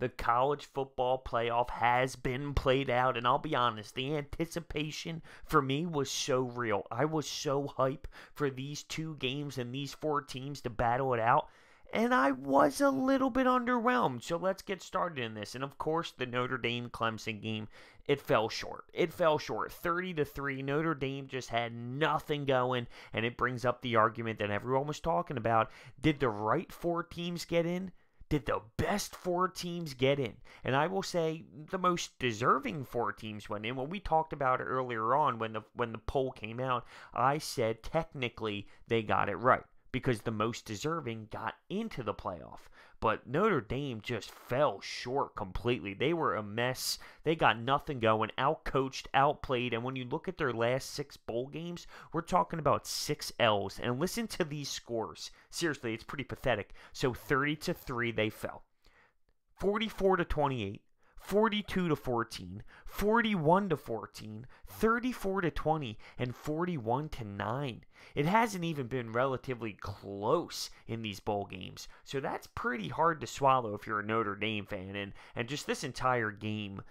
The college football playoff has been played out, and I'll be honest, the anticipation for me was so real. I was so hyped for these two games and these four teams to battle it out, and I was a little bit underwhelmed. So let's get started in this. And of course, the Notre Dame Clemson game, it fell short. It fell short. 30-3. Notre Dame just had nothing going, and it brings up the argument that everyone was talking about. Did the right four teams get in? Did the best four teams get in? And I will say the most deserving four teams went in. When we talked about it earlier on when the poll came out, I said technically they got it right because the most deserving got into the playoff. But Notre Dame just fell short completely. They were a mess. They got nothing going, outcoached, outplayed. And when you look at their last 6 bowl games, we're talking about 6 L's. And listen to these scores. Seriously, it's pretty pathetic. So 30-3, they fell. 44-28. 42-14, 41-14, 34-20, and 41-9. It hasn't even been relatively close in these bowl games, so that's pretty hard to swallow if you're a Notre Dame fan. And just this entire game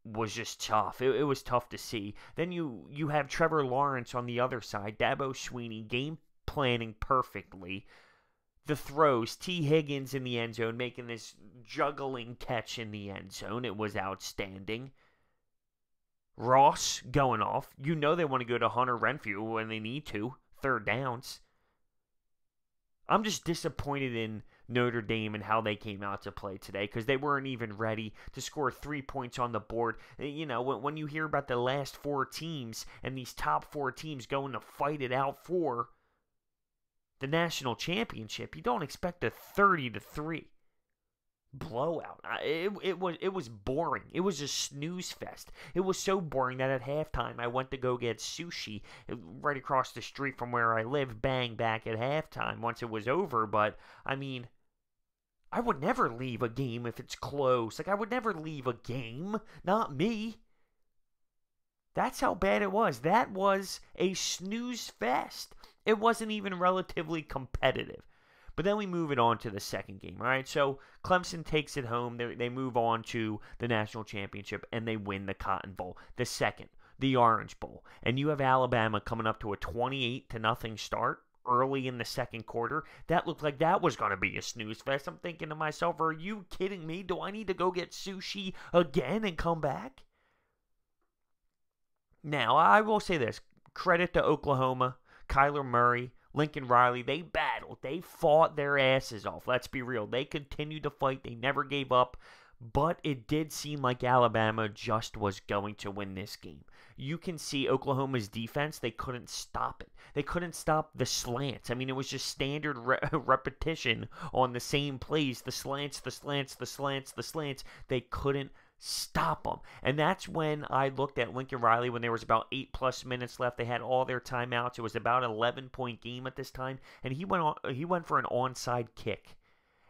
was just tough. It was tough to see. Then you have Trevor Lawrence on the other side, Dabo Swinney game planning perfectly. The throws, T. Higgins in the end zone making this juggling catch in the end zone. It was outstanding. Ross going off. You know they want to go to Hunter Renfrew when they need to. 3rd downs. I'm just disappointed in Notre Dame and how they came out to play today because they weren't even ready to score 3 points on the board. You know, when you hear about the last 4 teams and these top 4 teams going to fight it out for the national championship, you don't expect a 30-3 blowout. It was boring. It was a snooze fest. It was so boring that at halftime I went to go get sushi right across the street from where I live. Bang, back at halftime once it was over. But I mean, I would never leave a game if it's close. Like, I would never leave a game. Not me. That's how bad it was. That was a snooze fest. It wasn't even relatively competitive. But then we move it on to the second game, all right? So Clemson takes it home. They move on to the national championship, and they win the Cotton Bowl. The second, the Orange Bowl. And you have Alabama coming up to a 28-0 start early in the second quarter. That looked like that was going to be a snooze fest. I'm thinking to myself, are you kidding me? Do I need to go get sushi again and come back? Now, I will say this. Credit to Oklahoma. Kyler Murray, Lincoln Riley, they battled. They fought their asses off. Let's be real. They continued to fight. They never gave up. But it did seem like Alabama just was going to win this game. You can see Oklahoma's defense, they couldn't stop it. They couldn't stop the slants. I mean, it was just standard repetition on the same plays. The slants, the slants, the slants, the slants. They couldn't stop them. And that's when I looked at Lincoln Riley when there was about 8+ minutes left. They had all their timeouts. It was about an 11-point game at this time, and he went for an onside kick.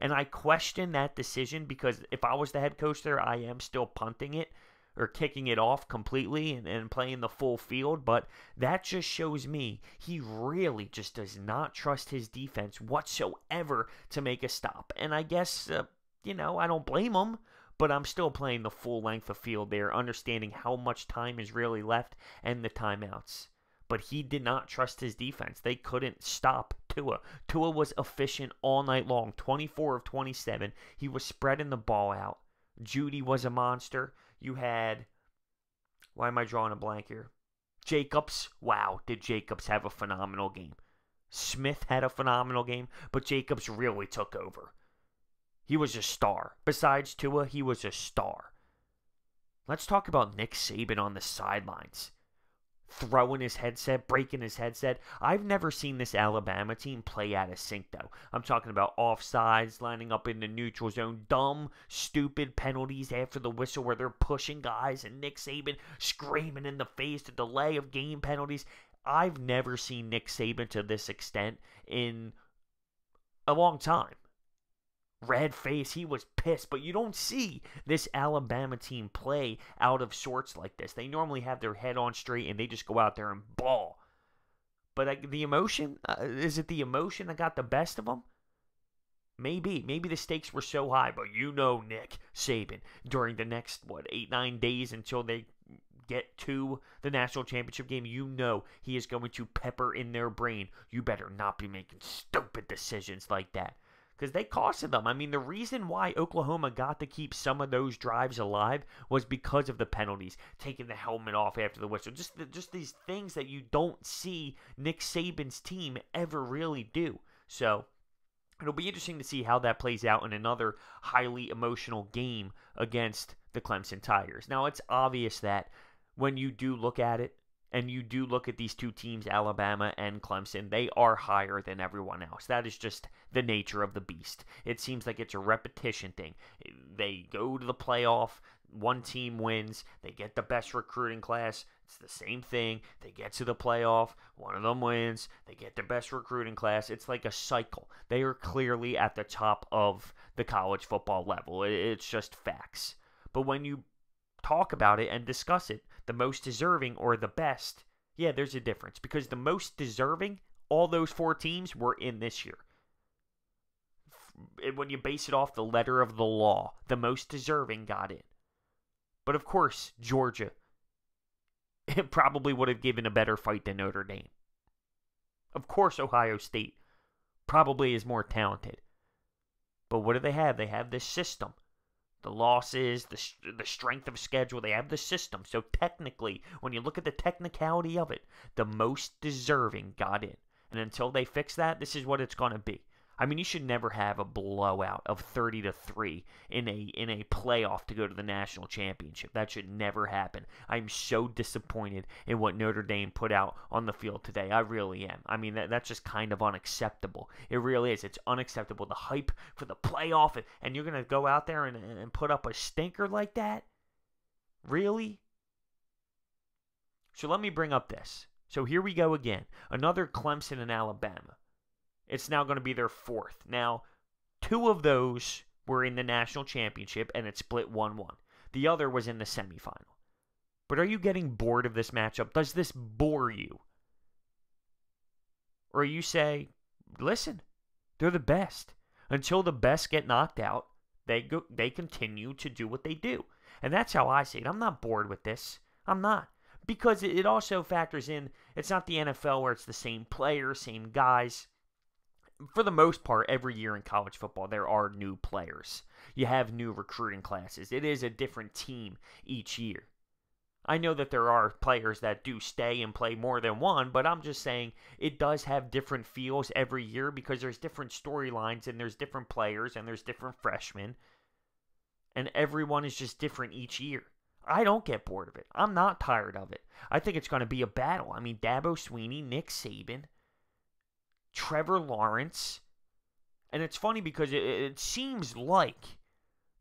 And I questioned that decision because if I was the head coach there, I am still punting it or kicking it off completely and playing the full field. But that just shows me he really just does not trust his defense whatsoever to make a stop. And I guess, I don't blame him. But I'm still playing the full length of field there, understanding how much time is really left and the timeouts. But he did not trust his defense. They couldn't stop Tua. Tua was efficient all night long, 24 of 27. He was spreading the ball out. Judy was a monster. You had, why am I drawing a blank here? Jacobs. Wow, did Jacobs have a phenomenal game. Smith had a phenomenal game, but Jacobs really took over. He was a star. Besides Tua, he was a star. Let's talk about Nick Saban on the sidelines. Throwing his headset, breaking his headset. I've never seen this Alabama team play out of sync, though. I'm talking about offsides, lining up in the neutral zone, dumb, stupid penalties after the whistle where they're pushing guys, and Nick Saban screaming in the face, the delay of game penalties. I've never seen Nick Saban to this extent in a long time. Red face, he was pissed, but you don't see this Alabama team play out of sorts like this. They normally have their head on straight and they just go out there and ball. But the emotion, is it the emotion that got the best of them? Maybe the stakes were so high, but Nick Saban, during the next, 8-9 days until they get to the national championship game, he is going to pepper in their brain, you better not be making stupid decisions like that. Because they costed them. I mean, the reason why Oklahoma got to keep some of those drives alive was because of the penalties, taking the helmet off after the whistle, just these things that you don't see Nick Saban's team ever really do. So it'll be interesting to see how that plays out in another highly emotional game against the Clemson Tigers. Now, it's obvious that when you do look at it, and you do look at these two teams, Alabama and Clemson, they are higher than everyone else. That is just the nature of the beast. It seems like it's a repetition thing. They go to the playoff, one team wins, they get the best recruiting class. It's the same thing. They get to the playoff, one of them wins, they get the best recruiting class. It's like a cycle. They are clearly at the top of the college football level. It's just facts. But when you talk about it and discuss it, the most deserving or the best, yeah, there's a difference. Because the most deserving, all those 4 teams were in this year. When you base it off the letter of the law, the most deserving got in. But of course, Georgia, it probably would have given a better fight than Notre Dame. Of course, Ohio State probably is more talented. But what do they have? They have this system. The losses, the strength of schedule, they have the system. So technically, when you look at the technicality of it, the most deserving got in. And until they fix that, this is what it's going to be. I mean, you should never have a blowout of 30-3 in a playoff to go to the national championship. That should never happen. I'm so disappointed in what Notre Dame put out on the field today. I really am. I mean, that's just kind of unacceptable. It really is. It's unacceptable. The hype for the playoff, and you're going to go out there and put up a stinker like that? Really? So let me bring up this. So here we go again. Another Clemson and Alabama. It's now going to be their 4th. Now, 2 of those were in the national championship, and it split 1-1. The other was in the semifinal. But are you getting bored of this matchup? Does this bore you? Or you say, listen, they're the best. Until the best get knocked out, they continue to do what they do. And that's how I see it. I'm not bored with this. I'm not. Because it also factors in, it's not the NFL where it's the same players, same guys. For the most part, every year in college football, there are new players. You have new recruiting classes. It is a different team each year. I know that there are players that do stay and play more than one, but I'm just saying it does have different feels every year because there's different storylines and there's different players and there's different freshmen. And everyone is just different each year. I don't get bored of it. I'm not tired of it. I think it's going to be a battle. I mean, Dabo Swinney, Nick Saban, Trevor Lawrence. And it's funny because it seems like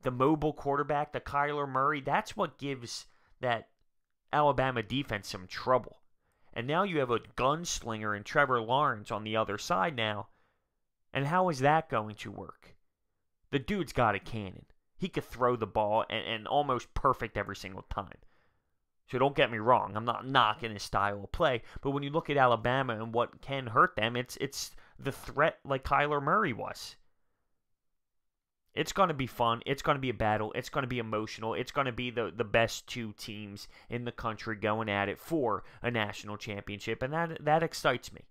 the mobile quarterback, the Kyler Murray, that's what gives that Alabama defense some trouble. And now you have a gunslinger in Trevor Lawrence on the other side now. And how is that going to work? The dude's got a cannon. He could throw the ball and almost perfect every single time. So don't get me wrong, I'm not knocking his style of play, but when you look at Alabama and what can hurt them, it's the threat like Kyler Murray was. It's going to be fun. It's going to be a battle. It's going to be emotional. It's going to be the best 2 teams in the country going at it for a national championship, and that excites me.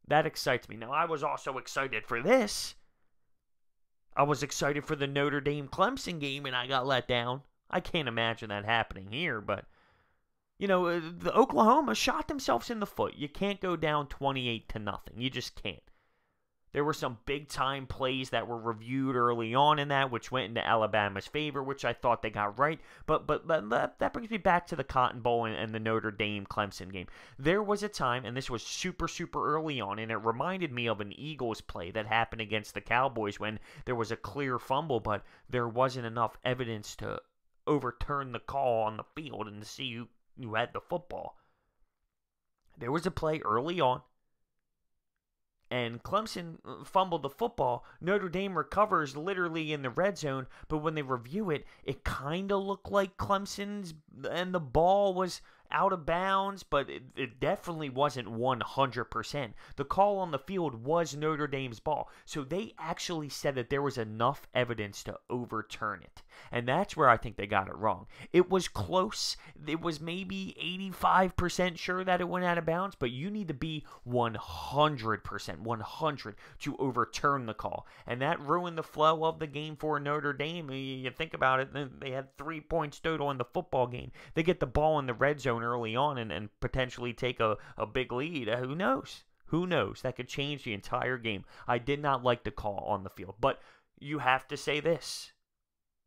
That excites me. Now, I was also excited for this. I was excited for the Notre Dame Clemson game, and I got let down. I can't imagine that happening here, but the Oklahoma shot themselves in the foot. You can't go down 28-0. You just can't. There were some big-time plays that were reviewed early on in that, which went into Alabama's favor, which I thought they got right. But that brings me back to the Cotton Bowl and the Notre Dame-Clemson game. There was a time, and this was super, super early on, and it reminded me of an Eagles play that happened against the Cowboys when there was a clear fumble, but there wasn't enough evidence to overturn the call on the field and to see who had the football. There was a play early on, and Clemson fumbled the football. Notre Dame recovers literally in the red zone, but when they review it, it kind of looked like Clemson's, and the ball was out of bounds, but it definitely wasn't 100%. The call on the field was Notre Dame's ball. So they actually said that there was enough evidence to overturn it. And that's where I think they got it wrong. It was close. It was maybe 85% sure that it went out of bounds, but you need to be 100%, 100 to overturn the call. And that ruined the flow of the game for Notre Dame. You think about it, they had 3 points total in the football game. They get the ball in the red zone early on and potentially take a big lead. Who knows? Who knows? That could change the entire game. I did not like the call on the field. But you have to say this.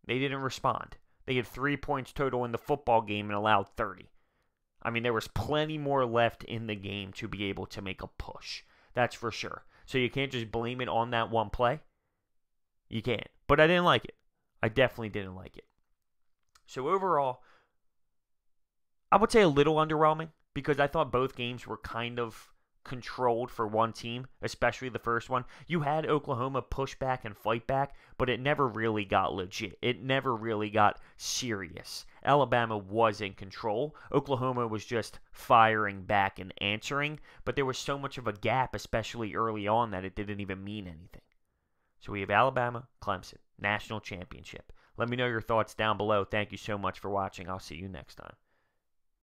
They didn't respond. They had 3 points total in the football game and allowed 30. I mean, there was plenty more left in the game to be able to make a push. That's for sure. So you can't just blame it on that one play. You can't. But I didn't like it. I definitely didn't like it. So overall, I would say a little underwhelming because I thought both games were kind of controlled for one team, especially the first one. You had Oklahoma push back and fight back, but it never really got legit. It never really got serious. Alabama was in control. Oklahoma was just firing back and answering, but there was so much of a gap, especially early on, that it didn't even mean anything. So we have Alabama, Clemson, national championship. Let me know your thoughts down below. Thank you so much for watching. I'll see you next time.